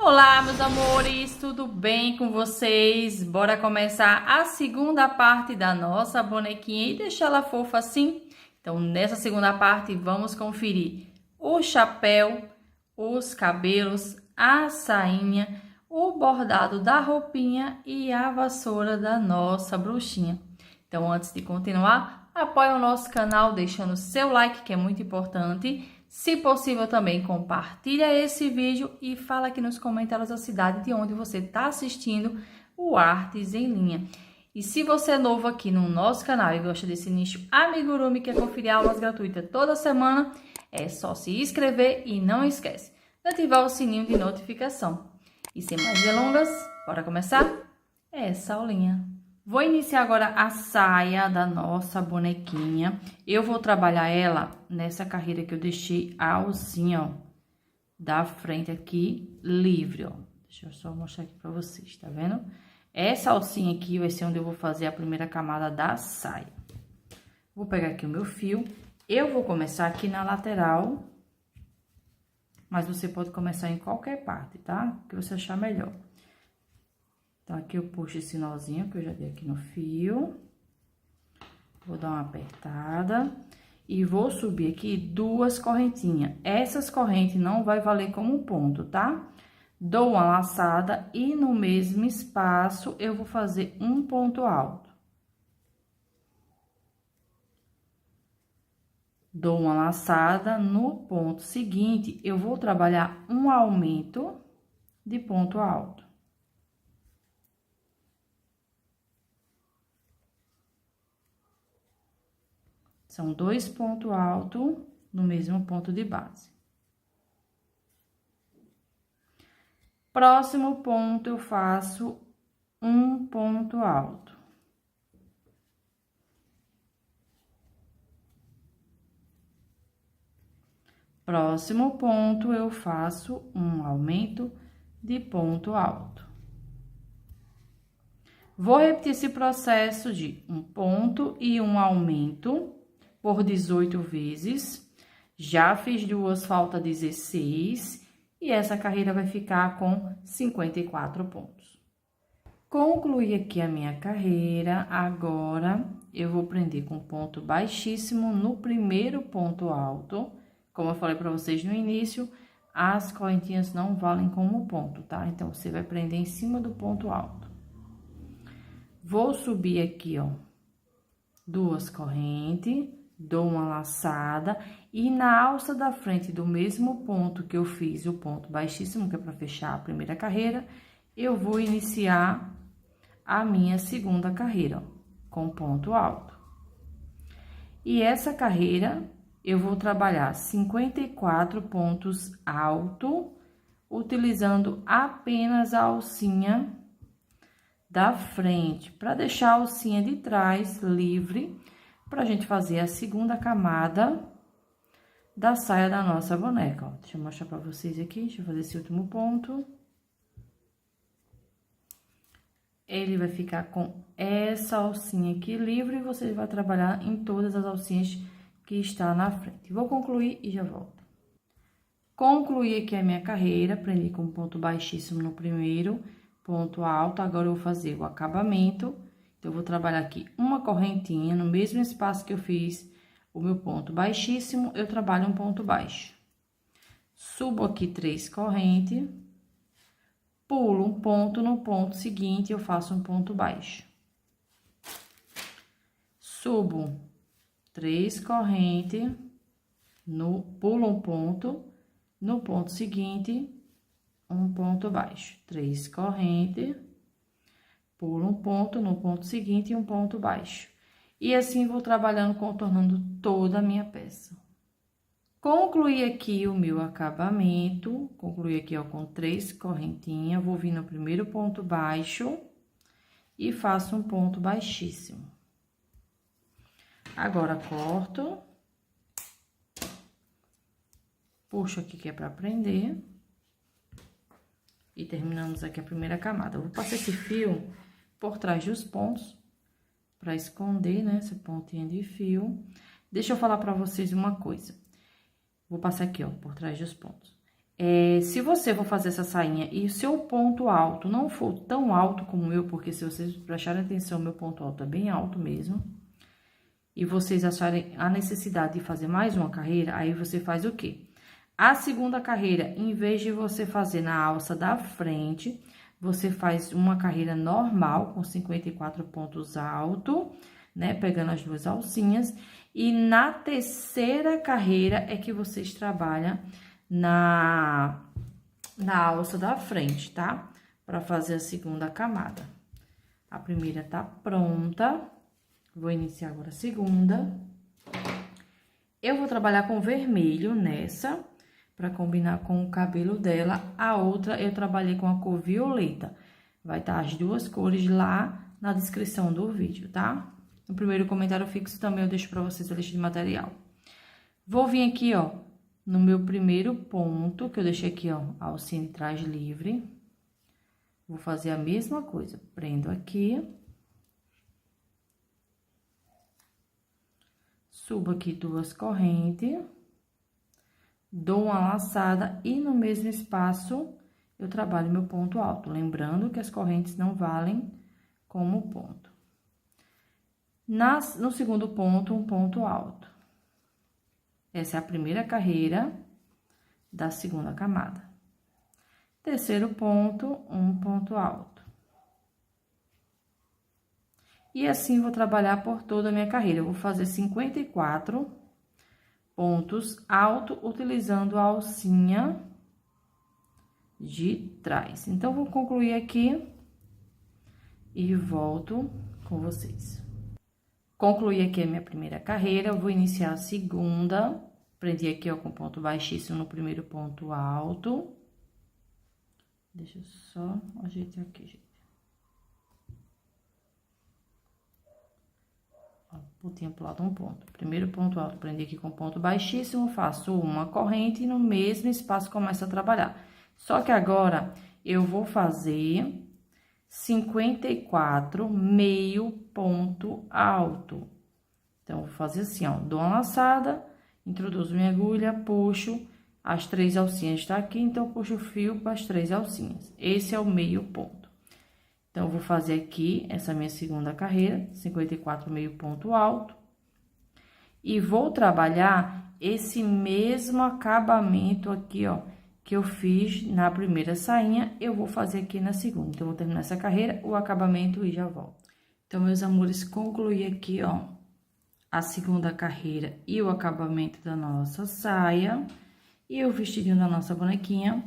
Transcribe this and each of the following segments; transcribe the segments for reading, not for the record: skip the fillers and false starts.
Olá, meus amores, tudo bem com vocês? Bora começar a segunda parte da nossa bonequinha e deixar ela fofa assim? Então, nessa segunda parte, vamos conferir o chapéu, os cabelos, a sainha, o bordado da roupinha e a vassoura da nossa bruxinha. Então, antes de continuar, apoie o nosso canal deixando seu like, que é muito importante. Se possível, também compartilha esse vídeo e fala aqui nos comentários a cidade de onde você está assistindo o Artes em Linha. E se você é novo aqui no nosso canal e gosta desse nicho amigurumi, quer conferir aulas gratuitas toda semana, é só se inscrever e não esquece de ativar o sininho de notificação. E sem mais delongas, bora começar essa aulinha. Vou iniciar agora a saia da nossa bonequinha. Eu vou trabalhar ela nessa carreira que eu deixei a alcinha, ó, da frente aqui, livre, ó. Deixa eu só mostrar aqui pra vocês, tá vendo? Essa alcinha aqui vai ser onde eu vou fazer a primeira camada da saia. Vou pegar aqui o meu fio. Eu vou começar aqui na lateral, mas você pode começar em qualquer parte, tá? O que você achar melhor. Então, aqui eu puxo esse nozinho que eu já dei aqui no fio. Vou dar uma apertada. E vou subir aqui 2 correntinhas. Essas correntes não vai valer como ponto, tá? Dou uma laçada e no mesmo espaço eu vou fazer um ponto alto. Dou uma laçada, no ponto seguinte, eu vou trabalhar um aumento de ponto alto. São 2 pontos altos no mesmo ponto de base. Próximo ponto, eu faço um ponto alto. Próximo ponto, eu faço um aumento de ponto alto. Vou repetir esse processo de um ponto e um aumento por 18 vezes. Já fiz 2, falta 16. E essa carreira vai ficar com 54 pontos. Concluí aqui a minha carreira. Agora, eu vou prender com ponto baixíssimo no primeiro ponto alto. Como eu falei para vocês no início, as correntinhas não valem como ponto, tá? Então, você vai prender em cima do ponto alto. Vou subir aqui, ó, 2 correntes, dou uma laçada e na alça da frente do mesmo ponto que eu fiz o ponto baixíssimo, que é para fechar a primeira carreira, eu vou iniciar a minha segunda carreira, ó, com ponto alto. E essa carreira, eu vou trabalhar 54 pontos alto, utilizando apenas a alcinha da frente, para deixar a alcinha de trás livre, pra gente fazer a segunda camada da saia da nossa boneca, ó. Deixa eu mostrar pra vocês aqui, deixa eu fazer esse último ponto. Ele vai ficar com essa alcinha aqui livre, e você vai trabalhar em todas as alcinhas que está na frente. Vou concluir e já volto. Concluí aqui a minha carreira, prendi com ponto baixíssimo no primeiro, ponto alto. Agora, eu vou fazer o acabamento. Então, eu vou trabalhar aqui uma correntinha, no mesmo espaço que eu fiz o meu ponto baixíssimo, eu trabalho um ponto baixo. Subo aqui 3 correntes, pulo um ponto, no ponto seguinte, eu faço um ponto baixo. Subo 3 correntes, pulo um ponto, no ponto seguinte, um ponto baixo. 3 correntes, pulo um ponto, no ponto seguinte, um ponto baixo. E assim, vou trabalhando, contornando toda a minha peça. Concluí aqui o meu acabamento, concluí aqui, ó, com 3 correntinhas, vou vir no primeiro ponto baixo e faço um ponto baixíssimo. Agora, corto, puxo aqui que é pra prender. E terminamos aqui a primeira camada. Eu vou passar esse fio por trás dos pontos, pra esconder, né, essa pontinha de fio. Deixa eu falar pra vocês uma coisa. Vou passar aqui, ó, por trás dos pontos. Se você for fazer essa sainha e o seu ponto alto não for tão alto como o meu, porque se vocês prestarem atenção, meu ponto alto é bem alto mesmo, e vocês acharem a necessidade de fazer mais uma carreira, aí você faz o quê? A segunda carreira, em vez de você fazer na alça da frente, você faz uma carreira normal, com 54 pontos alto, né? Pegando as duas alcinhas. E na terceira carreira é que vocês trabalham na alça da frente, tá? Para fazer a segunda camada. A primeira tá pronta. Vou iniciar agora a segunda. Eu vou trabalhar com vermelho nessa, para combinar com o cabelo dela. A outra eu trabalhei com a cor violeta. Vai estar as duas cores lá na descrição do vídeo, tá? No primeiro comentário fixo também eu deixo para vocês a lista de material. Vou vir aqui, ó, no meu primeiro ponto, que eu deixei aqui, ó, a alcinha de trás livre. Vou fazer a mesma coisa. Prendo aqui. Subo aqui duas correntes. Dou uma laçada e no mesmo espaço eu trabalho meu ponto alto. Lembrando que as correntes não valem como ponto. No segundo ponto, um ponto alto. Essa é a primeira carreira da segunda camada. Terceiro ponto, um ponto alto. E assim vou trabalhar por toda a minha carreira. Eu vou fazer 54 pontos altos, utilizando a alcinha de trás. Então, vou concluir aqui e volto com vocês. Concluí aqui a minha primeira carreira, eu vou iniciar a segunda. Prendi aqui, ó, com ponto baixíssimo no primeiro ponto alto. Deixa eu só ajeitar aqui, gente. Ó, pontinha pro lado, um ponto. Primeiro ponto alto, prendi aqui com ponto baixíssimo, faço uma corrente e no mesmo espaço começo a trabalhar. Só que agora, eu vou fazer 54 meio ponto alto. Então, vou fazer assim, ó, dou uma laçada, introduzo minha agulha, puxo, as 3 alcinhas tá aqui, então, puxo o fio para as 3 alcinhas. Esse é o meio ponto. Então, eu vou fazer aqui essa minha segunda carreira, 54 meio ponto alto. E vou trabalhar esse mesmo acabamento aqui, ó, que eu fiz na primeira sainha, eu vou fazer aqui na segunda. Então, eu vou terminar essa carreira, o acabamento e já volto. Então, meus amores, concluí aqui, ó, a segunda carreira e o acabamento da nossa saia. E o vestidinho da nossa bonequinha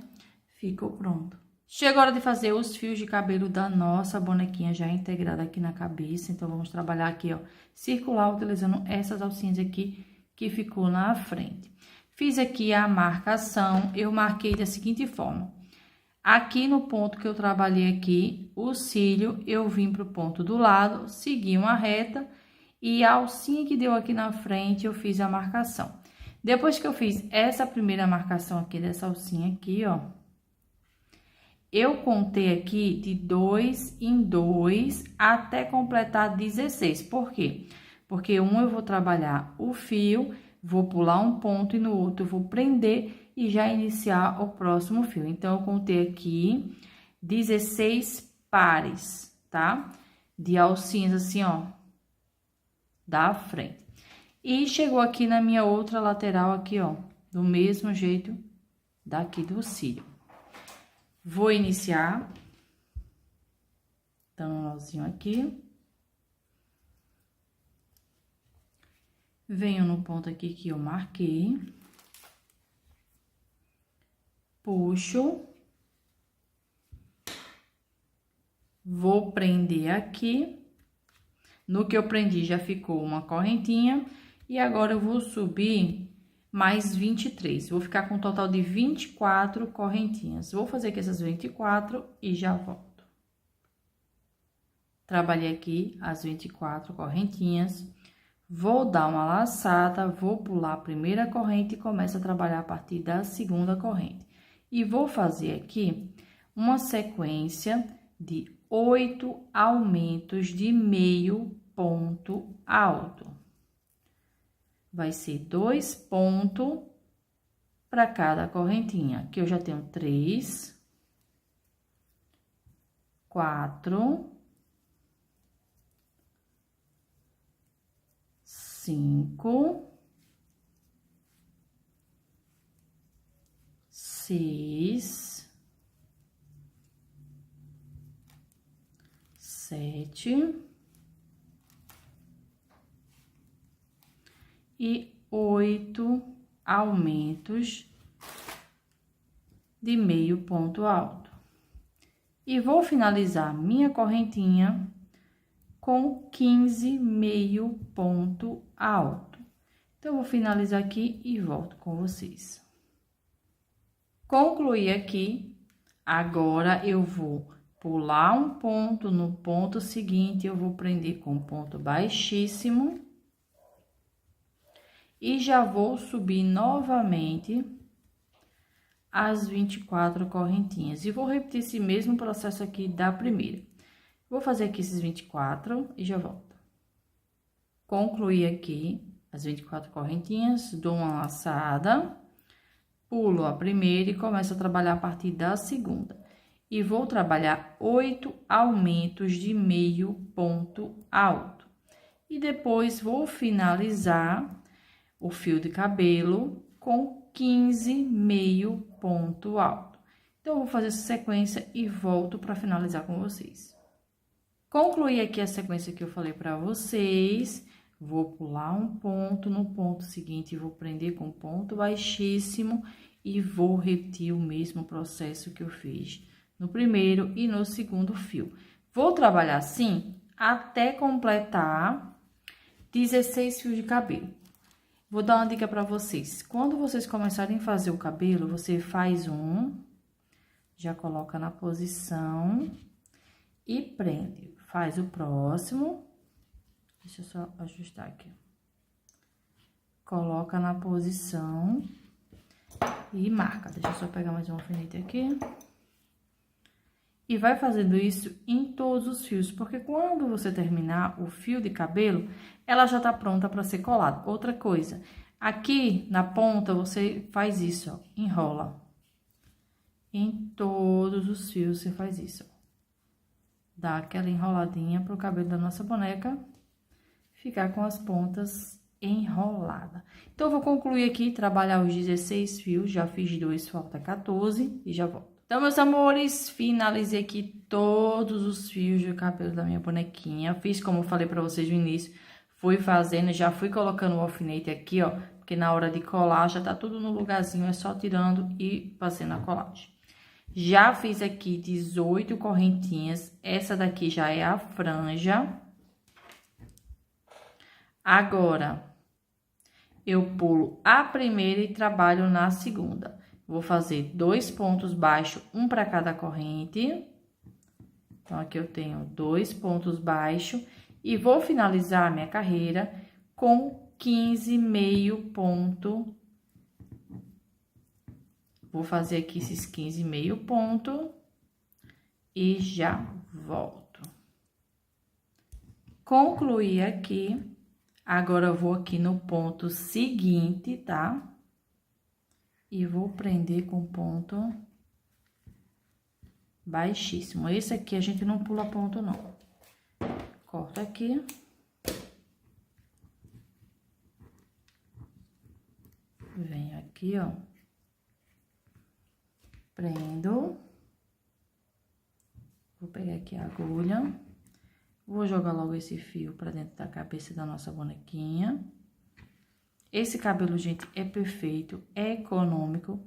ficou pronto. Chegou a hora de fazer os fios de cabelo da nossa bonequinha já integrada aqui na cabeça. Então, vamos trabalhar aqui, ó, circular, utilizando essas alcinhas aqui que ficou na frente. Fiz aqui a marcação, eu marquei da seguinte forma. Aqui no ponto que eu trabalhei aqui, o cílio, eu vim pro ponto do lado, segui uma reta e a alcinha que deu aqui na frente, eu fiz a marcação. Depois que eu fiz essa primeira marcação aqui dessa alcinha aqui, ó, eu contei aqui de 2 em 2 até completar 16. Por quê? Porque eu vou trabalhar o fio, vou pular um ponto e no outro eu vou prender e já iniciar o próximo fio. Então, eu contei aqui 16 pares, tá? De alcinhas assim, ó, da frente. E chegou aqui na minha outra lateral aqui, ó, do mesmo jeito daqui do cílio. Vou iniciar dando um nozinho aqui. Venho no ponto aqui que eu marquei. Puxo. Vou prender aqui. No que eu prendi já ficou uma correntinha. E agora eu vou subir mais 23. Vou ficar com um total de 24 correntinhas. Vou fazer aqui essas 24 e já volto. Trabalhei aqui as 24 correntinhas. Vou dar uma laçada, vou pular a primeira corrente e começo a trabalhar a partir da segunda corrente. E vou fazer aqui uma sequência de 8 aumentos de meio ponto alto. Vai ser 2 pontos para cada correntinha. Aqui eu já tenho 3, 4, 5, 6, 7 e 8 aumentos de meio ponto alto. E vou finalizar minha correntinha com 15 meio ponto alto. Então, eu vou finalizar aqui e volto com vocês. Concluí aqui, agora eu vou pular um ponto, no ponto seguinte eu vou prender com ponto baixíssimo. E já vou subir novamente as 24 correntinhas. E vou repetir esse mesmo processo aqui da primeira. Vou fazer aqui esses 24 e já volto. Concluí aqui as 24 correntinhas, dou uma laçada, pulo a primeira e começo a trabalhar a partir da segunda. E vou trabalhar 8 aumentos de meio ponto alto. E depois vou finalizar o fio de cabelo com 15 meio ponto alto. Então, eu vou fazer essa sequência e volto para finalizar com vocês. Concluí aqui a sequência que eu falei para vocês. Vou pular um ponto, no ponto seguinte vou prender com ponto baixíssimo e vou repetir o mesmo processo que eu fiz no primeiro e no segundo fio. Vou trabalhar assim até completar 16 fios de cabelo. Vou dar uma dica para vocês. Quando vocês começarem a fazer o cabelo, você faz um, já coloca na posição e prende. Faz o próximo. Deixa eu só ajustar aqui. Coloca na posição e marca. Deixa eu só pegar mais um alfinete aqui. E vai fazendo isso em todos os fios, porque quando você terminar o fio de cabelo, ela já tá pronta para ser colada. Outra coisa, aqui na ponta você faz isso, ó, enrola. Em todos os fios você faz isso, ó. Dá aquela enroladinha pro cabelo da nossa boneca ficar com as pontas enroladas. Então, eu vou concluir aqui, trabalhar os 16 fios, já fiz 2, falta 14 e já volto. Então, meus amores, finalizei aqui todos os fios de cabelo da minha bonequinha. Fiz como eu falei pra vocês no início, fui fazendo, já fui colocando o alfinete aqui, ó, porque na hora de colar já tá tudo no lugarzinho, é só tirando e fazendo a colagem. Já fiz aqui 18 correntinhas, essa daqui já é a franja. Agora, eu pulo a primeira e trabalho na segunda. Vou fazer 2 pontos baixos, um para cada corrente. Então, aqui eu tenho 2 pontos baixos e vou finalizar a minha carreira com 15 meio ponto. Vou fazer aqui esses 15 meio ponto e já volto. Concluí aqui. Agora, eu vou aqui no ponto seguinte, tá? E vou prender com ponto baixíssimo. Esse aqui a gente não pula ponto, não. Corta aqui. Venho aqui, ó. Prendo. Vou pegar aqui a agulha. Vou jogar logo esse fio pra dentro da cabeça da nossa bonequinha. Esse cabelo, gente, é perfeito, é econômico.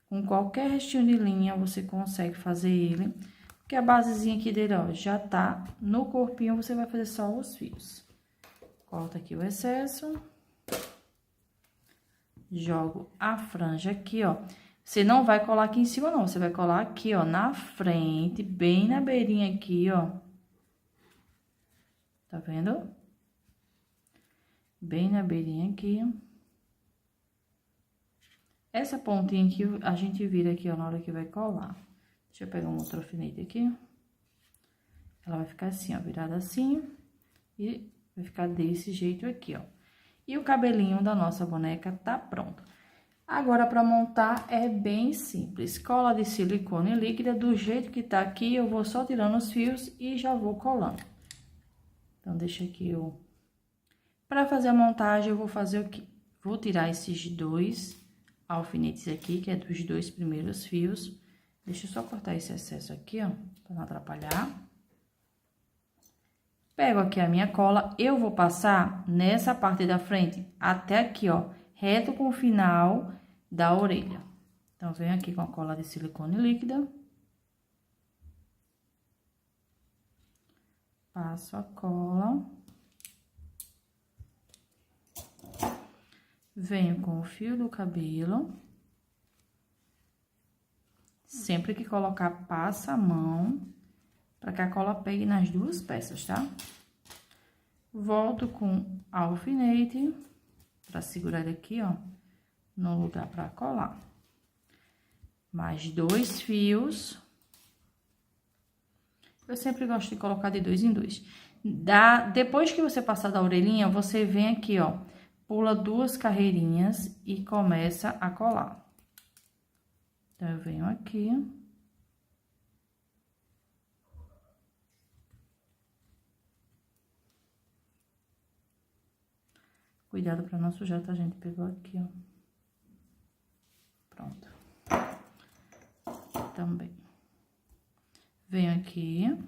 Com qualquer restinho de linha, você consegue fazer ele. Porque a basezinha aqui dele, ó, já tá no corpinho, você vai fazer só os fios. Corta aqui o excesso. Jogo a franja aqui, ó. Você não vai colar aqui em cima, não. Você vai colar aqui, ó, na frente, bem na beirinha aqui, ó. Tá vendo? Bem na beirinha aqui. Essa pontinha aqui, a gente vira aqui, ó, na hora que vai colar. Deixa eu pegar um outro alfinete aqui. Ela vai ficar assim, ó, virada assim. E vai ficar desse jeito aqui, ó. E o cabelinho da nossa boneca tá pronto. Agora, para montar é bem simples. Cola de silicone líquida, do jeito que tá aqui, eu vou só tirando os fios e já vou colando. Então, deixa aqui eu... Para fazer a montagem, eu vou fazer o quê? Vou tirar esses dois alfinetes aqui, que é dos dois primeiros fios. Deixa eu só cortar esse excesso aqui, ó, para não atrapalhar. Pego aqui a minha cola, eu vou passar nessa parte da frente, até aqui, ó, reto com o final da orelha. Então, venho aqui com a cola de silicone líquida. Passo a cola. Venho com o fio do cabelo. Sempre que colocar, passa a mão, para que a cola pegue nas duas peças, tá? Volto com alfinete, para segurar ele aqui, ó, no lugar para colar. Mais dois fios. Eu sempre gosto de colocar de dois em dois. Depois que você passar da orelhinha, você vem aqui, ó, pula duas carreirinhas e começa a colar. Então, eu venho aqui. Cuidado para não sujar, tá, gente? Pegou aqui, ó. Pronto. Também. Venho aqui.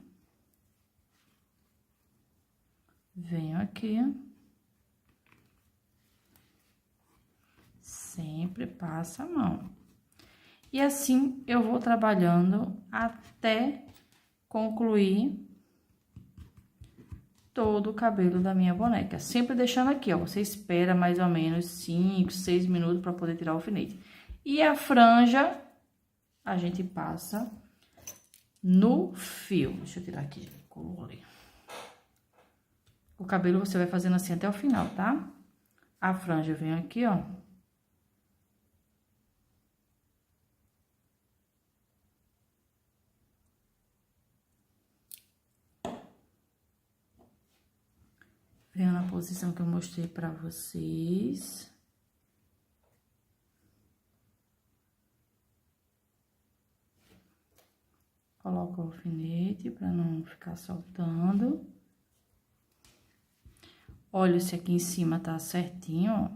Venho aqui. Sempre passa a mão. E assim, eu vou trabalhando até concluir todo o cabelo da minha boneca. Sempre deixando aqui, ó, você espera mais ou menos 5, 6 minutos para poder tirar o alfinete. E a franja, a gente passa no fio. Deixa eu tirar aqui, colou ali. O cabelo você vai fazendo assim até o final, tá? A franja eu venho aqui, ó. Venho na posição que eu mostrei pra vocês. Coloco o alfinete pra não ficar soltando. Olha se aqui em cima tá certinho, ó.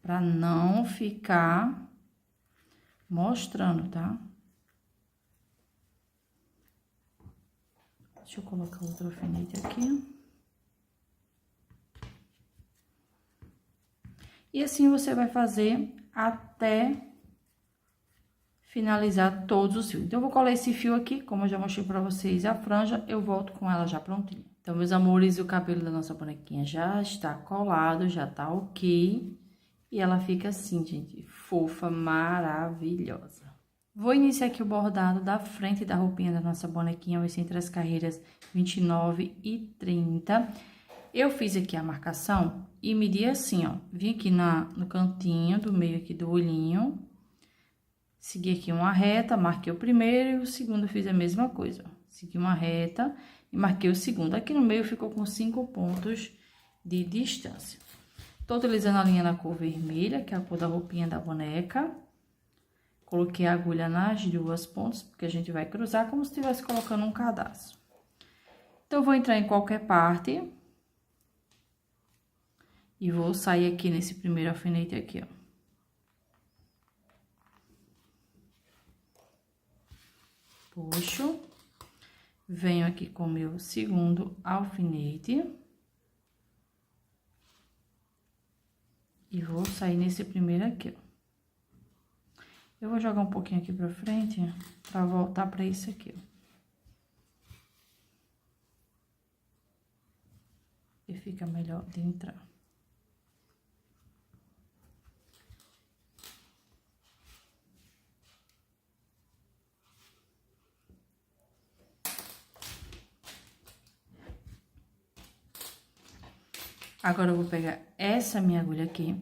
Pra não ficar mostrando, tá? Deixa eu colocar outro alfinete aqui. E assim você vai fazer até finalizar todos os fios. Então, eu vou colar esse fio aqui, como eu já mostrei pra vocês a franja, eu volto com ela já prontinha. Então, meus amores, o cabelo da nossa bonequinha já está colado, já tá ok. E ela fica assim, gente, fofa, maravilhosa. Vou iniciar aqui o bordado da frente da roupinha da nossa bonequinha, vai ser entre as carreiras 29 e 30. Eu fiz aqui a marcação e medi assim, ó. Vim aqui no cantinho do meio aqui do olhinho. Segui aqui uma reta, marquei o primeiro e o segundo eu fiz a mesma coisa, ó. Segui uma reta e marquei o segundo. Aqui no meio ficou com 5 pontos de distância. Tô utilizando a linha na cor vermelha, que é a cor da roupinha da boneca. Coloquei a agulha nas duas pontas, porque a gente vai cruzar como se estivesse colocando um cadastro. Então, eu vou entrar em qualquer parte. E vou sair aqui nesse primeiro alfinete aqui, ó. Puxo. Venho aqui com o meu segundo alfinete. E vou sair nesse primeiro aqui, ó. Eu vou jogar um pouquinho aqui pra frente, pra voltar pra isso aqui, ó. E fica melhor de entrar. Agora, eu vou pegar essa minha agulha aqui,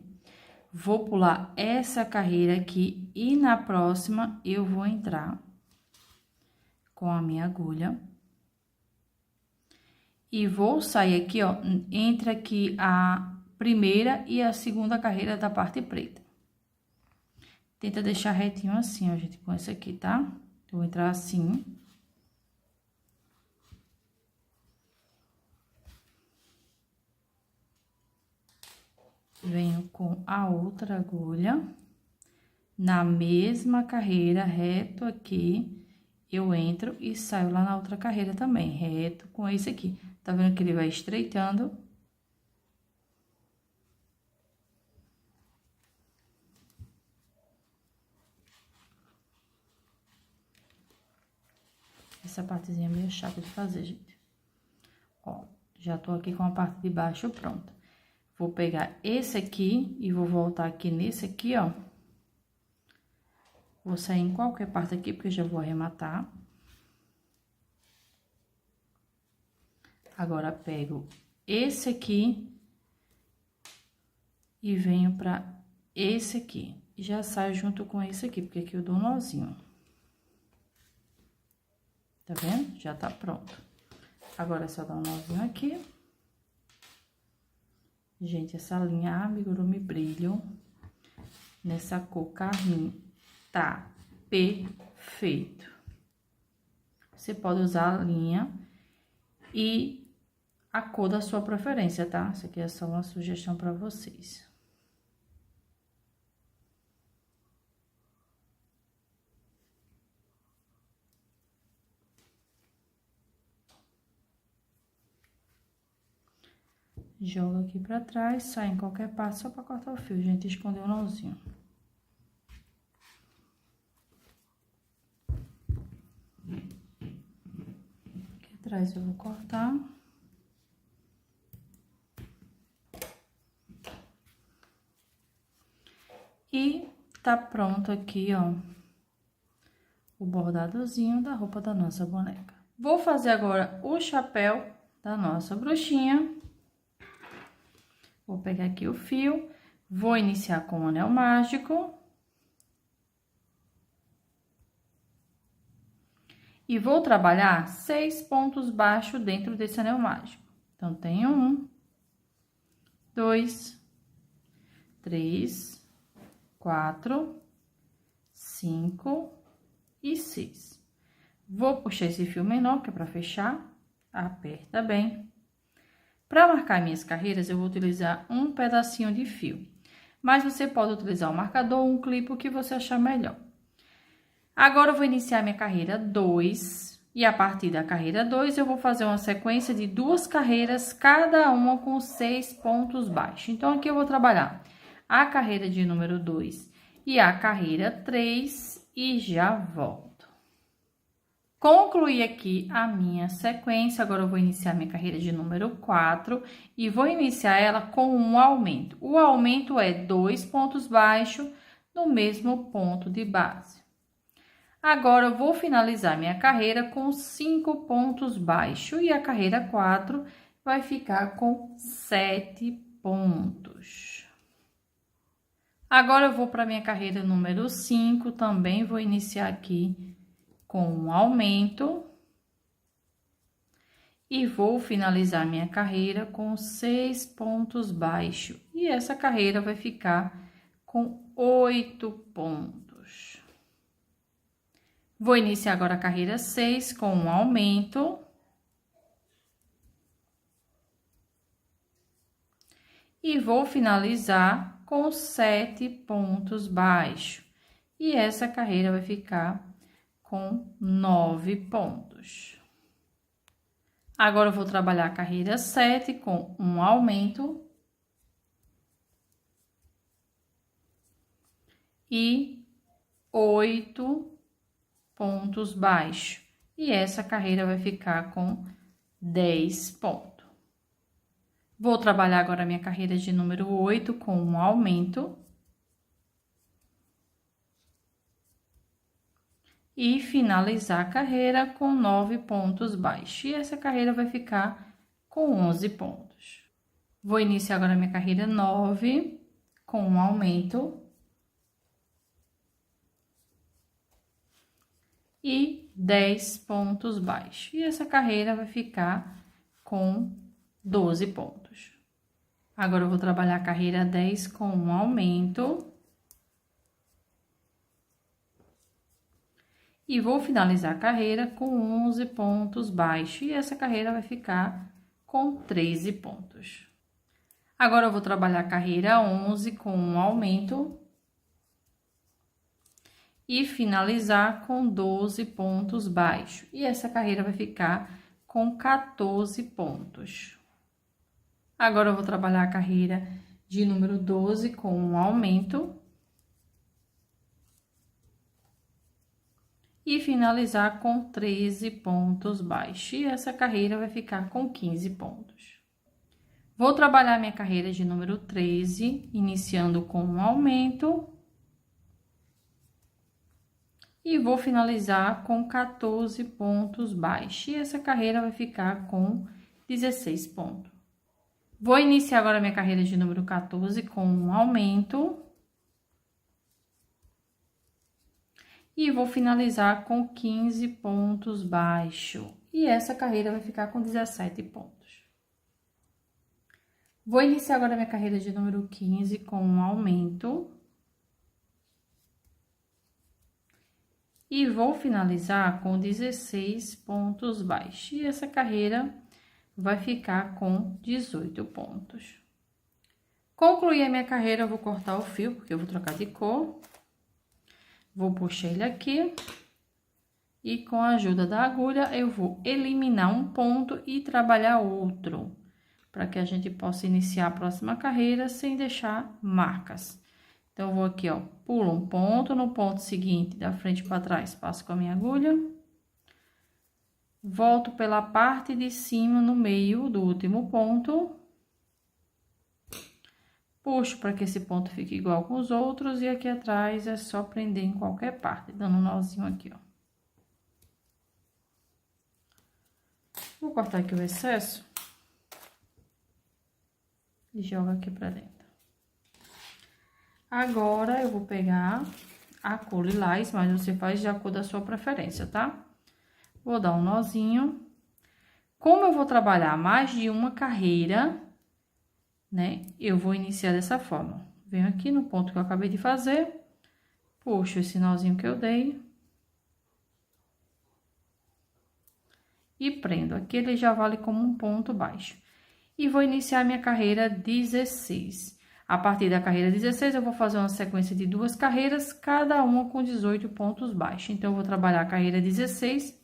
vou pular essa carreira aqui e na próxima eu vou entrar com a minha agulha. E vou sair aqui, ó, entre aqui a primeira e a segunda carreira da parte preta. Tenta deixar retinho assim, ó, gente, com esse aqui, tá? Eu vou entrar assim. Venho com a outra agulha. Na mesma carreira, reto aqui, eu entro e saio lá na outra carreira também, reto com esse aqui. Tá vendo que ele vai estreitando? Essa partezinha é meio chata de fazer, gente. Ó, já tô aqui com a parte de baixo pronta. Vou pegar esse aqui e vou voltar aqui nesse aqui, ó. Vou sair em qualquer parte aqui, porque eu já vou arrematar. Agora, pego esse aqui e venho pra esse aqui. E já saio junto com esse aqui, porque aqui eu dou um nozinho. Tá vendo? Já tá pronto. Agora, é só dar um nozinho aqui. Gente, essa linha amigurumi brilho nessa cor carmim tá perfeito. Você pode usar a linha e a cor da sua preferência, tá? Isso aqui é só uma sugestão para vocês. Joga aqui pra trás, sai em qualquer parte só pra cortar o fio, gente, esconder o nozinho. Aqui atrás eu vou cortar. E tá pronto aqui, ó, o bordadozinho da roupa da nossa boneca. Vou fazer agora o chapéu da nossa bruxinha. Vou pegar aqui o fio, vou iniciar com o anel mágico. E vou trabalhar 6 pontos baixos dentro desse anel mágico. Então, tenho 1, 2, 3, 4, 5 e 6. Vou puxar esse fio menor, que é para fechar, aperta bem. Para marcar minhas carreiras, eu vou utilizar um pedacinho de fio. Mas você pode utilizar um marcador ou um clipe, o que você achar melhor. Agora, eu vou iniciar minha carreira 2. E a partir da carreira 2, eu vou fazer uma sequência de 2 carreiras, cada uma com 6 pontos baixos. Então, aqui eu vou trabalhar a carreira de número 2 e a carreira 3 e já volto. Concluí aqui a minha sequência, agora eu vou iniciar minha carreira de número 4 e vou iniciar ela com um aumento. O aumento é 2 pontos baixos no mesmo ponto de base. Agora, eu vou finalizar minha carreira com 5 pontos baixos e a carreira 4 vai ficar com 7 pontos. Agora, eu vou para minha carreira número 5, também vou iniciar aqui com um aumento e vou finalizar minha carreira com 6 pontos baixos. E essa carreira vai ficar com 8 pontos. Vou iniciar agora a carreira 6 com um aumento. E vou finalizar com 7 pontos baixos. E essa carreira vai ficar com 9 pontos. Agora, eu vou trabalhar a carreira 7 com um aumento. E 8 pontos baixos. E essa carreira vai ficar com 10 pontos. Vou trabalhar agora a minha carreira de número 8 com um aumento. E finalizar a carreira com 9 pontos baixos. E essa carreira vai ficar com 11 pontos. Vou iniciar agora a minha carreira 9 com um aumento. E 10 pontos baixos. E essa carreira vai ficar com 12 pontos. Agora, eu vou trabalhar a carreira 10 com um aumento. E vou finalizar a carreira com 11 pontos baixos. E essa carreira vai ficar com 13 pontos. Agora, eu vou trabalhar a carreira 11 com um aumento. E finalizar com 12 pontos baixos. E essa carreira vai ficar com 14 pontos. Agora, eu vou trabalhar a carreira de número 12 com um aumento. E finalizar com 13 pontos baixos. E essa carreira vai ficar com 15 pontos. Vou trabalhar minha carreira de número 13, iniciando com um aumento. E vou finalizar com 14 pontos baixos. E essa carreira vai ficar com 16 pontos. Vou iniciar agora minha carreira de número 14 com um aumento. E vou finalizar com 15 pontos baixos. E essa carreira vai ficar com 17 pontos. Vou iniciar agora minha carreira de número 15 com um aumento. E vou finalizar com 16 pontos baixos. E essa carreira vai ficar com 18 pontos. Concluir a minha carreira, eu vou cortar o fio, porque eu vou trocar de cor. Vou puxar ele aqui. E com a ajuda da agulha, eu vou eliminar um ponto e trabalhar outro. Para que a gente possa iniciar a próxima carreira sem deixar marcas. Então, eu vou aqui, ó, pulo um ponto, no ponto seguinte, da frente para trás, passo com a minha agulha. Volto pela parte de cima, no meio do último ponto. Puxo para que esse ponto fique igual com os outros. E aqui atrás é só prender em qualquer parte, dando um nozinho aqui, ó. Vou cortar aqui o excesso. E jogo aqui pra dentro. Agora, eu vou pegar a cor lilás, mas você faz de acordo com a sua preferência, tá? Vou dar um nozinho. Como eu vou trabalhar mais de uma carreira, né? Eu vou iniciar dessa forma. Venho aqui no ponto que eu acabei de fazer. Puxo esse nozinho que eu dei. E prendo. Aqui ele já vale como um ponto baixo. E vou iniciar minha carreira 16. A partir da carreira 16, eu vou fazer uma sequência de 2 carreiras, cada uma com 18 pontos baixos. Então, eu vou trabalhar a carreira 16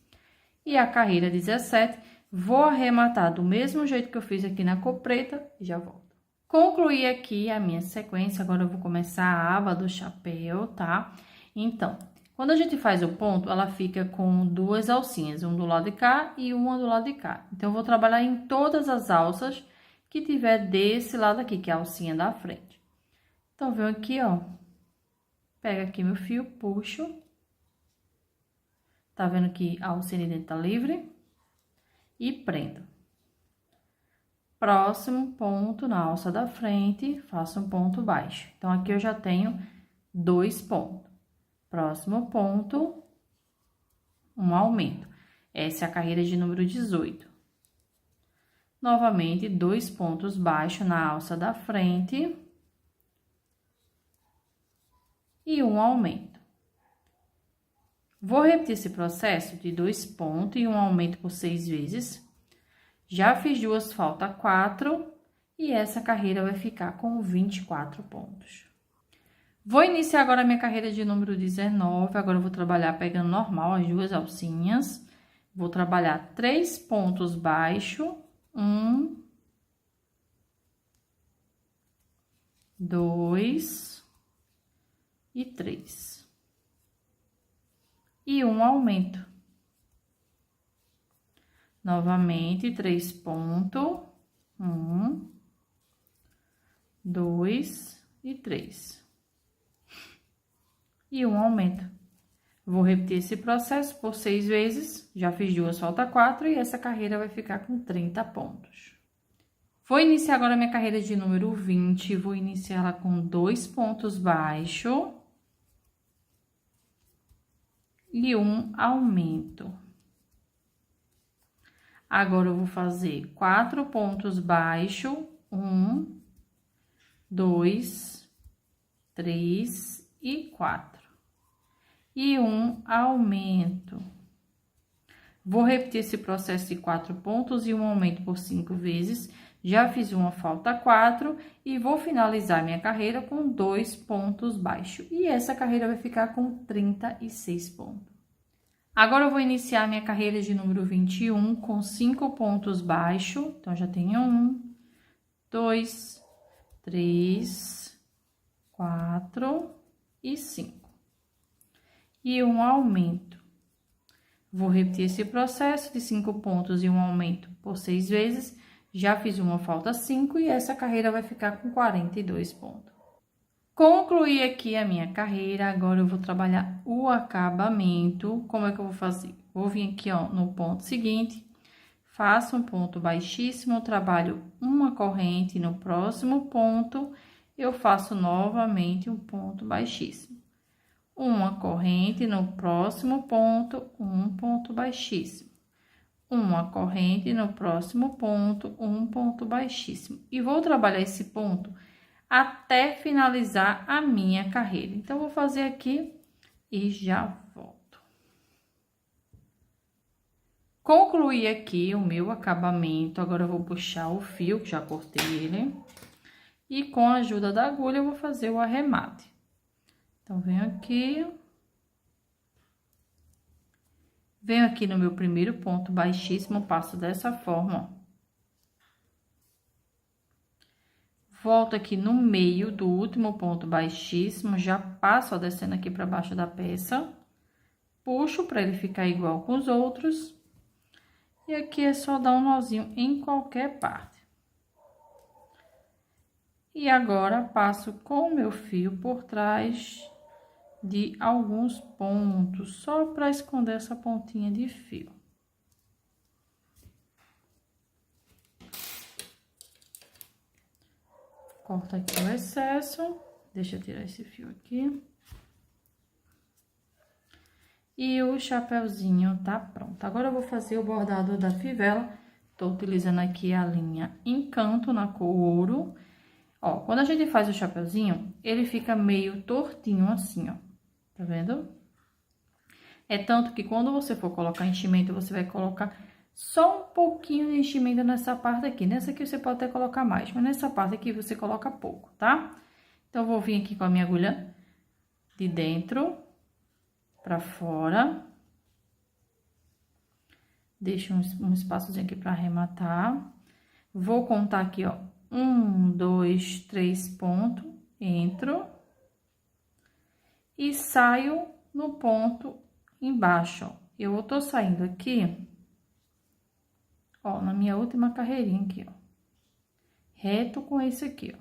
e a carreira 17. Vou arrematar do mesmo jeito que eu fiz aqui na cor preta e já volto. Concluí aqui a minha sequência, agora eu vou começar a aba do chapéu, tá? Então, quando a gente faz o ponto, ela fica com 2 alcinhas, um do lado de cá e uma do lado de cá. Então, eu vou trabalhar em todas as alças que tiver desse lado aqui, que é a alcinha da frente. Então, venho aqui, ó, pego aqui meu fio, puxo. Tá vendo que a alcinha de dentro tá livre? E prendo. Próximo ponto na alça da frente, faço um ponto baixo. Então, aqui eu já tenho 2 pontos. Próximo ponto, um aumento. Essa é a carreira de número 18. Novamente, 2 pontos baixos na alça da frente. E um aumento. Vou repetir esse processo de 2 pontos e um aumento por 6 vezes. Já fiz 2, falta 4. E essa carreira vai ficar com 24 pontos. Vou iniciar agora a minha carreira de número 19. Agora, eu vou trabalhar pegando normal as 2 alcinhas. Vou trabalhar 3 pontos baixos. 1, 2 e 3. E um aumento. Novamente, 3 pontos. 1, 2 e 3. E um aumento. Vou repetir esse processo por 6 vezes. Já fiz 2, falta 4. E essa carreira vai ficar com 30 pontos. Vou iniciar agora a minha carreira de número 20. Vou iniciar ela com 2 pontos baixos. E um aumento. Agora, eu vou fazer 4 pontos baixos. 1, 2, 3 e 4. e um aumento. Vou repetir esse processo de 4 pontos e um aumento por 5 vezes. Já fiz uma, falta 4 e vou finalizar minha carreira com 2 pontos baixos. E essa carreira vai ficar com 36 pontos. Agora, eu vou iniciar minha carreira de número 21 com 5 pontos baixos. Então, já tenho 1, 2, 3, 4 e 5. E um aumento. Vou repetir esse processo de 5 pontos e um aumento por 6 vezes. Já fiz uma, falta 5 e essa carreira vai ficar com 42 pontos. Concluí aqui a minha carreira, agora eu vou trabalhar o acabamento. Como é que eu vou fazer? Vou vir aqui, ó, no ponto seguinte, faço um ponto baixíssimo, trabalho uma corrente, no próximo ponto eu faço novamente um ponto baixíssimo. Uma corrente, no próximo ponto, um ponto baixíssimo. Uma corrente, no próximo ponto, um ponto baixíssimo. E vou trabalhar esse ponto até finalizar a minha carreira. Então, vou fazer aqui e já volto. Concluí aqui o meu acabamento. Agora, eu vou puxar o fio, que já cortei ele. E com a ajuda da agulha, eu vou fazer o arremate. Então, venho aqui no meu primeiro ponto baixíssimo, passo dessa forma, ó. Volto aqui no meio do último ponto baixíssimo, já passo, ó, descendo aqui para baixo da peça, puxo para ele ficar igual com os outros. E aqui é só dar um nozinho em qualquer parte. E agora, passo com o meu fio por trás de alguns pontos, só para esconder essa pontinha de fio. Corta aqui o excesso, deixa eu tirar esse fio aqui. E o chapeuzinho tá pronto. Agora, eu vou fazer o bordado da fivela. Tô utilizando aqui a linha Encanto na cor ouro. Ó, quando a gente faz o chapeuzinho, ele fica meio tortinho assim, ó. Tá vendo? É tanto que quando você for colocar enchimento, você vai colocar só um pouquinho de enchimento nessa parte aqui. Nessa aqui você pode até colocar mais, mas nessa parte aqui você coloca pouco, tá? Então, eu vou vir aqui com a minha agulha de dentro pra fora. Deixo um espaçozinho aqui pra arrematar. Vou contar aqui, ó. 1, 2, 3 pontos. Entro. E saio no ponto embaixo, ó. Eu tô saindo aqui, ó, na minha última carreirinha aqui, ó. Reto com esse aqui, ó.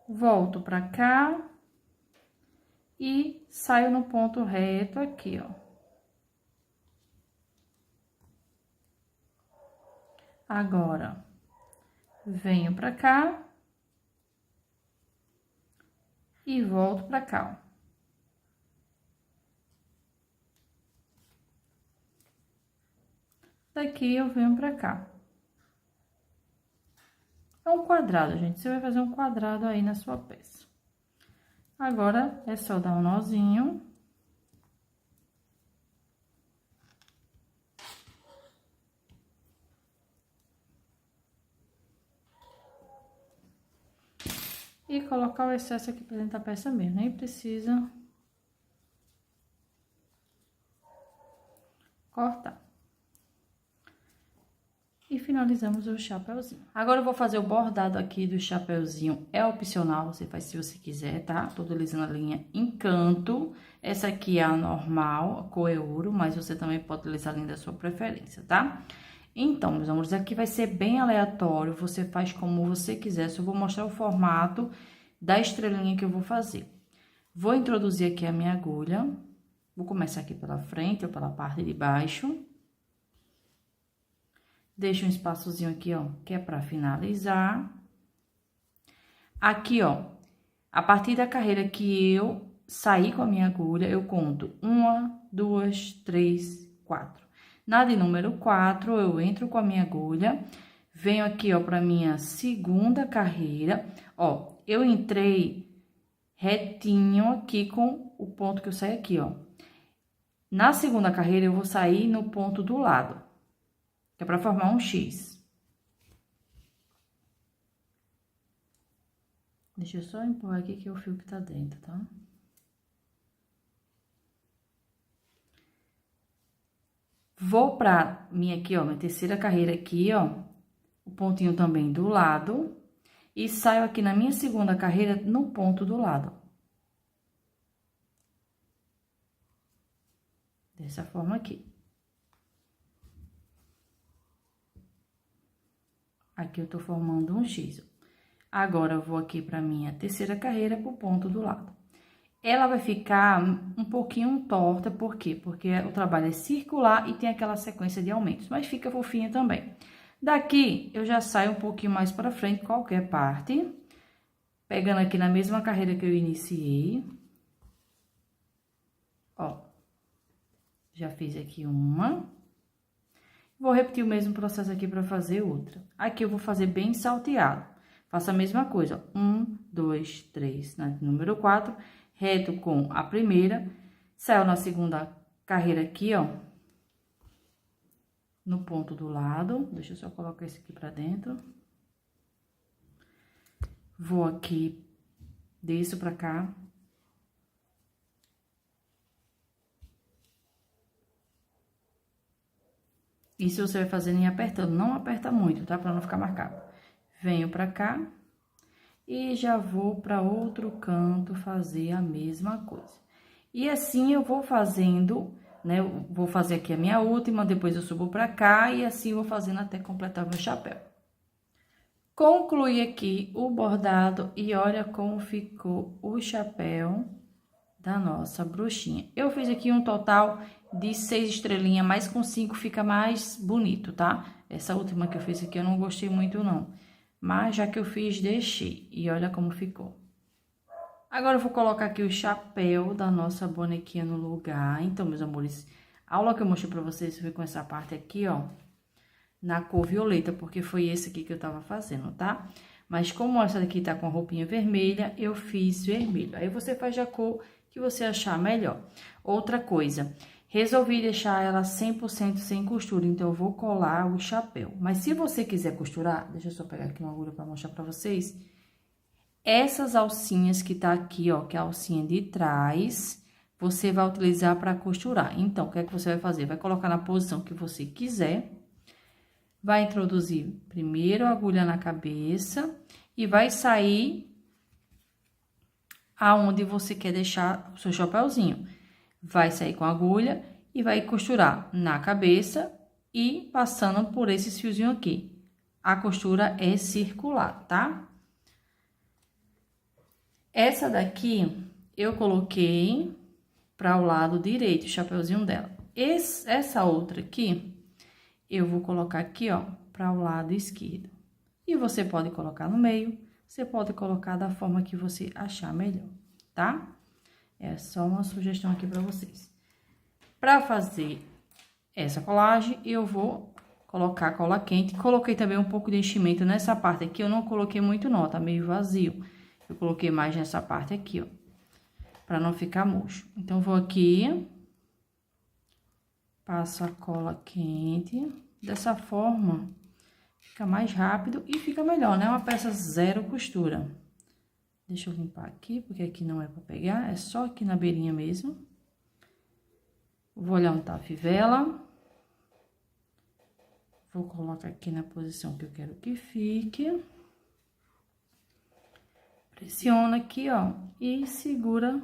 Volto pra cá e saio no ponto reto aqui, ó. Agora, venho pra cá e volto pra cá, ó. Daqui eu venho pra cá. É um quadrado, gente. Você vai fazer um quadrado aí na sua peça. Agora, é só dar um nozinho. E colocar o excesso aqui pra dentro da peça mesmo. Nem precisa cortar. E finalizamos o chapeuzinho. Agora, eu vou fazer o bordado aqui do chapeuzinho. É opcional, você faz se você quiser, tá? Tô utilizando a linha Encanto. Essa aqui é a normal, a cor é ouro, mas você também pode utilizar a linha da sua preferência, tá? Então, meus amores, aqui vai ser bem aleatório. Você faz como você quiser. Só vou mostrar o formato da estrelinha que eu vou fazer. Vou introduzir aqui a minha agulha. Vou começar aqui pela frente ou pela parte de baixo. Deixo um espaçozinho aqui, ó, que é pra finalizar. Aqui, ó, a partir da carreira que eu saí com a minha agulha, eu conto 1, 2, 3, 4. Na de número 4, eu entro com a minha agulha, venho aqui, ó, pra minha segunda carreira. Ó, eu entrei retinho aqui com o ponto que eu saí aqui, ó. Na segunda carreira, eu vou sair no ponto do lado, que é pra formar um X. Deixa eu só empurrar aqui que é o fio que tá dentro, tá? Vou pra minha aqui, ó, minha terceira carreira aqui, ó, o pontinho também do lado, e saio aqui na minha segunda carreira no ponto do lado. Dessa forma aqui. Aqui eu tô formando um X. Agora, eu vou aqui pra minha terceira carreira pro ponto do lado. Ela vai ficar um pouquinho torta, por quê? Porque o trabalho é circular e tem aquela sequência de aumentos, mas fica fofinha também. Daqui, eu já saio um pouquinho mais para frente, qualquer parte, pegando aqui na mesma carreira que eu iniciei. Ó, já fiz aqui uma. Vou repetir o mesmo processo aqui para fazer outra. Aqui eu vou fazer bem salteado. Faço a mesma coisa, ó. 1, 2, 3, número 4, reto com a primeira, saio na segunda carreira aqui, ó, no ponto do lado. Deixa eu só colocar esse aqui pra dentro. Vou aqui, desço pra cá. Isso você vai fazendo e apertando, não aperta muito, tá? Pra não ficar marcado. Venho pra cá e já vou para outro canto fazer a mesma coisa. E assim eu vou fazendo, né? Eu vou fazer aqui a minha última, depois eu subo pra cá e assim eu vou fazendo até completar o meu chapéu. Concluí aqui o bordado e olha como ficou o chapéu da nossa bruxinha. Eu fiz aqui um total de 6 estrelinhas, mas com 5 fica mais bonito, tá? Essa última que eu fiz aqui eu não gostei muito, não. Mas já que eu fiz, deixei. E olha como ficou. Agora eu vou colocar aqui o chapéu da nossa bonequinha no lugar. Então, meus amores, a aula que eu mostrei pra vocês foi com essa parte aqui, ó, na cor violeta, porque foi esse aqui que eu tava fazendo, tá? Mas como essa daqui tá com a roupinha vermelha, eu fiz vermelho. Aí você faz a cor que você achar melhor. Outra coisa, resolvi deixar ela 100% sem costura, então eu vou colar o chapéu. Mas se você quiser costurar, deixa eu só pegar aqui uma agulha pra mostrar pra vocês. Essas alcinhas que tá aqui, ó, que é a alcinha de trás, você vai utilizar pra costurar. Então, o que é que você vai fazer? Vai colocar na posição que você quiser. Vai introduzir primeiro a agulha na cabeça e vai sair aonde você quer deixar o seu chapéuzinho. Vai sair com a agulha e vai costurar na cabeça e passando por esses fiozinhos aqui. A costura é circular, tá? Essa daqui eu coloquei para o lado direito, o chapéuzinho dela. Essa outra aqui eu vou colocar aqui, ó, para o lado esquerdo. E você pode colocar no meio, você pode colocar da forma que você achar melhor, tá? É só uma sugestão aqui para vocês. Para fazer essa colagem, eu vou colocar cola quente. Coloquei também um pouco de enchimento nessa parte aqui, eu não coloquei muito não, tá meio vazio. Eu coloquei mais nessa parte aqui, ó, para não ficar murcho. Então, vou aqui, passo a cola quente, dessa forma, fica mais rápido e fica melhor, né? Uma peça zero costura. Deixa eu limpar aqui, porque aqui não é para pegar, é só aqui na beirinha mesmo. Vou olhar onde tá a fivela. Vou colocar aqui na posição que eu quero que fique. Pressiona aqui, ó, e segura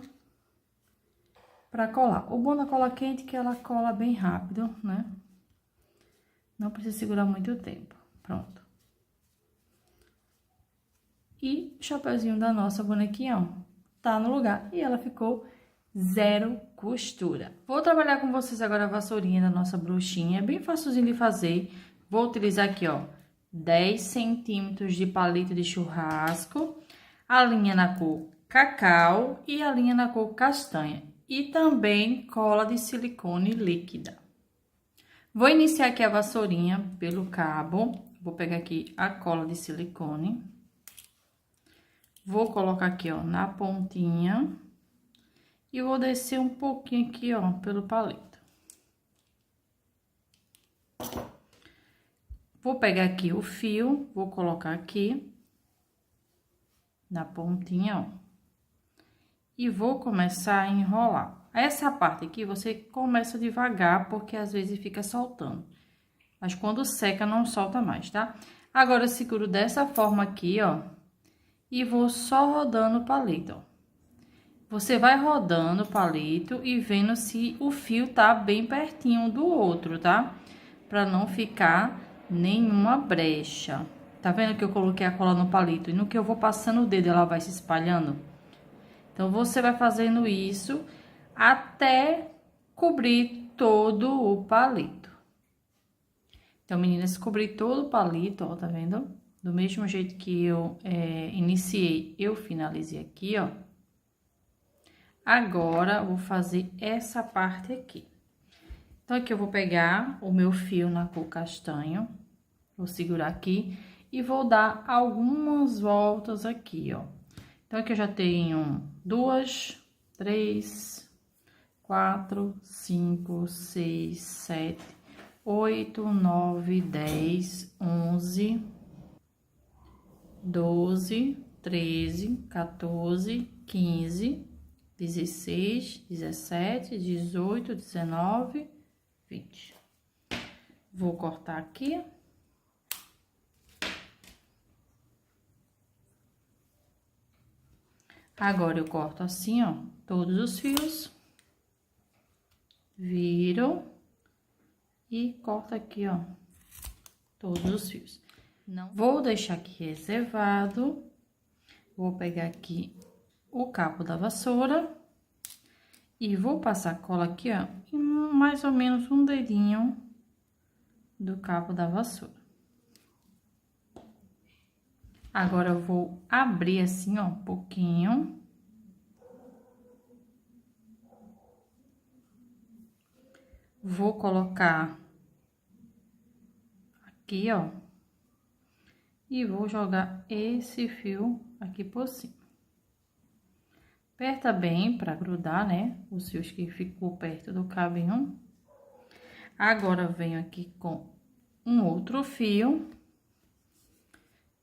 pra colar. O bom da cola quente é que ela cola bem rápido, né? Não precisa segurar muito tempo. Pronto. E o chapeuzinho da nossa bonequinha, ó, tá no lugar. E ela ficou zero costura. Vou trabalhar com vocês agora a vassourinha da nossa bruxinha. É bem facilzinho de fazer. Vou utilizar aqui, ó, 10 centímetros de palito de churrasco. A linha na cor cacau e a linha na cor castanha. E também cola de silicone líquida. Vou iniciar aqui a vassourinha pelo cabo. Vou pegar aqui a cola de silicone. Vou colocar aqui, ó, na pontinha. E vou descer um pouquinho aqui, ó, pelo palito. Vou pegar aqui o fio, vou colocar aqui na pontinha, ó. E vou começar a enrolar. Essa parte aqui você começa devagar, porque às vezes fica soltando. Mas quando seca, não solta mais, tá? Agora, eu seguro dessa forma aqui, ó. E vou só rodando o palito, ó. Você vai rodando o palito e vendo se o fio tá bem pertinho do outro, tá? Pra não ficar nenhuma brecha. Tá vendo que eu coloquei a cola no palito? E no que eu vou passando o dedo, ela vai se espalhando? Então, você vai fazendo isso até cobrir todo o palito. Então, meninas, cobri todo o palito, ó, tá vendo? Do mesmo jeito que eu iniciei, eu finalizei aqui, ó. Agora, vou fazer essa parte aqui. Então, aqui eu vou pegar o meu fio na cor castanho, vou segurar aqui e vou dar algumas voltas aqui, ó. Então, aqui eu já tenho 2, 3, 4, 5, 6, 7, 8, 9, 10, 11, 12, 13, 14, 15, 16, 17, 18, 19, 20. Vou cortar aqui. Agora, eu corto assim, ó, todos os fios. Viro. E corto aqui, ó, todos os fios. Não vou deixar aqui reservado. Vou pegar aqui o cabo da vassoura. E vou passar cola aqui, ó, em mais ou menos um dedinho do cabo da vassoura. Agora, eu vou abrir assim, ó, um pouquinho. Vou colocar aqui, ó. E vou jogar esse fio aqui por cima. Aperta bem pra grudar, né? Os fios que ficou perto do cabinho. Agora, venho aqui com um outro fio.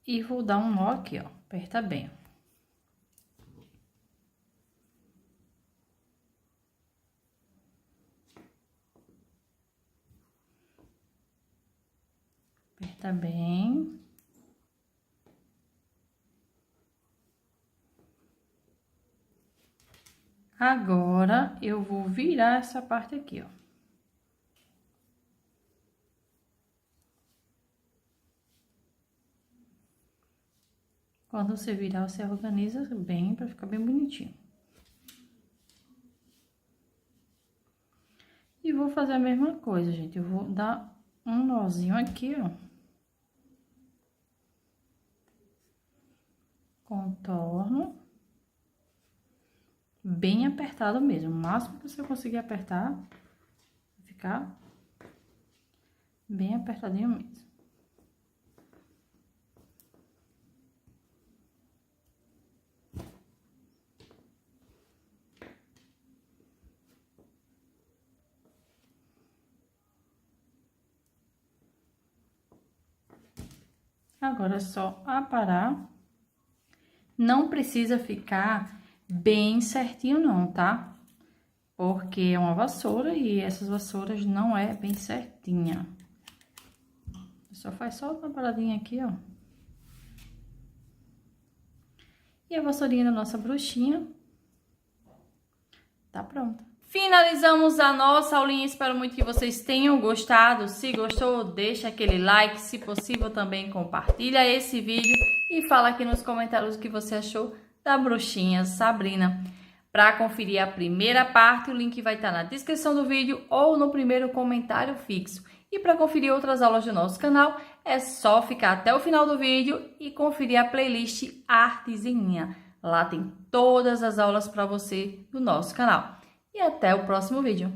E vou dar um nó aqui, ó. Aperta bem. Aperta bem. Agora, eu vou virar essa parte aqui, ó. Quando você virar, você organiza bem pra ficar bem bonitinho. E vou fazer a mesma coisa, gente. Eu vou dar um nozinho aqui, ó. Contorno. Bem apertado mesmo. O máximo que você conseguir apertar, ficar bem apertadinho mesmo. Agora, é só aparar. Não precisa ficar bem certinho não, tá? Porque é uma vassoura e essas vassouras não é bem certinha. Só faz só uma paradinha aqui, ó. E a vassourinha da nossa bruxinha tá pronta. Finalizamos a nossa aulinha, espero muito que vocês tenham gostado. Se gostou, deixa aquele like, se possível também compartilha esse vídeo e fala aqui nos comentários o que você achou da bruxinha Sabrina. Para conferir a primeira parte, o link vai estar na descrição do vídeo ou no primeiro comentário fixo. E para conferir outras aulas do nosso canal, é só ficar até o final do vídeo e conferir a playlist Artezinha. Lá tem todas as aulas para você do nosso canal. E até o próximo vídeo.